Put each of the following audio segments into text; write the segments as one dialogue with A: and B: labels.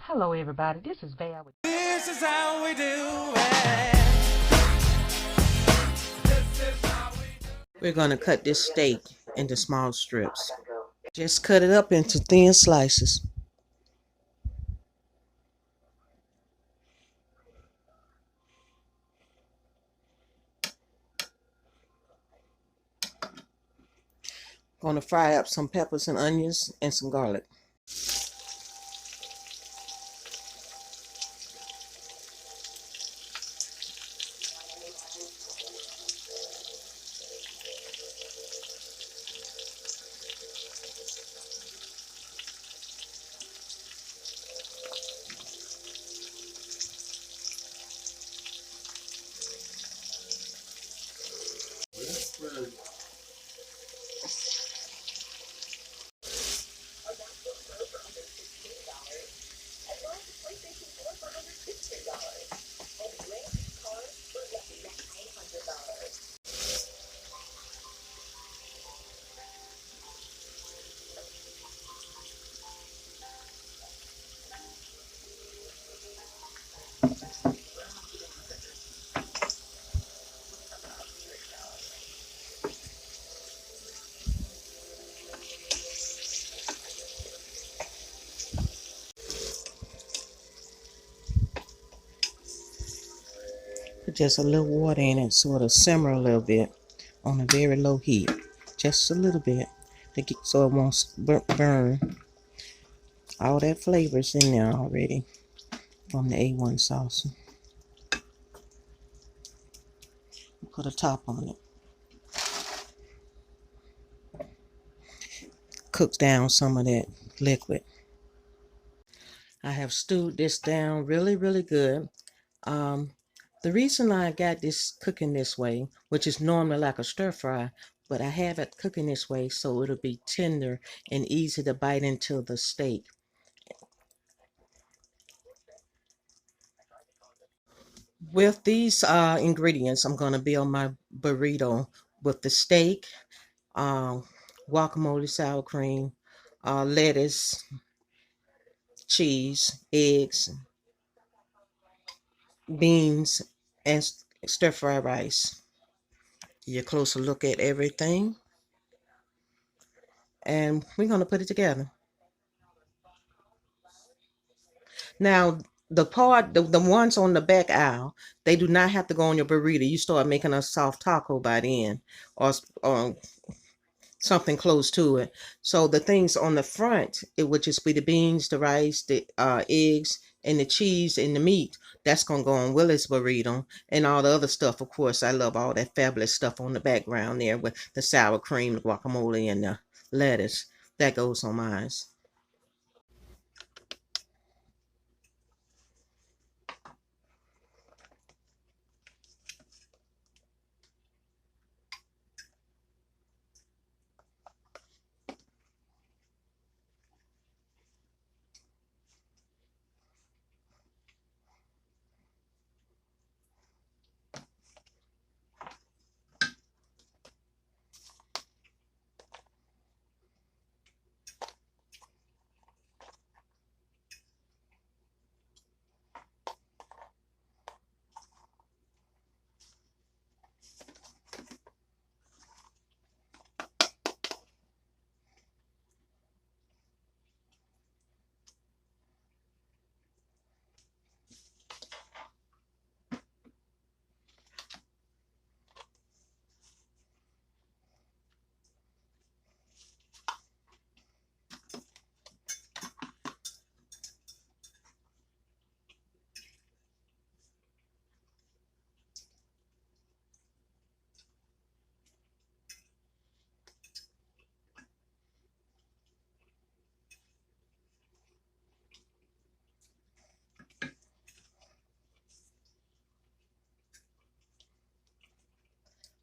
A: Hello everybody, this is Val with
B: This is how we do it.
C: We're going to cut this steak into small strips. Just cut it up into thin slices. Going to fry up some peppers and onions and some garlic. Put just a little water in it, sort of simmer a little bit on a very low heat. Just a little bit so it won't burn. All that flavor's in there already from the A1 sauce. Put a top on it. Cook down some of that liquid. I have stewed this down really good. The reason I got this cooking this way, which is normally like a stir fry, but I have it cooking this way so it'll be tender and easy to bite into the steak. With these ingredients, I'm going to build my burrito with the steak, guacamole, sour cream, lettuce, cheese, eggs, beans, and stir fry rice. Get a closer look at everything, and we're going to put it together. Now, the ones on the back aisle, they do not have to go on your burrito. You start making a soft taco by then, or something close to it. So the things on the front, it would just be the beans, the rice, the eggs, and the cheese and the meat. That's gonna go on Willie's burrito, and all the other stuff. Of course, I love all that fabulous stuff on the background there with the sour cream, the guacamole, and the lettuce. That goes on mine.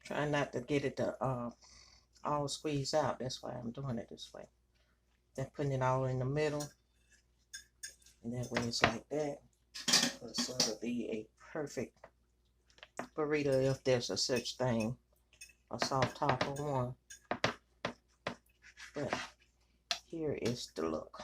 C: Try not to get it to all squeeze out. That's why I'm doing it this way. Then putting it all in the middle, and that way it's like that. So it'll be a perfect burrito if there's a such thing, a soft taco one. But here is the look.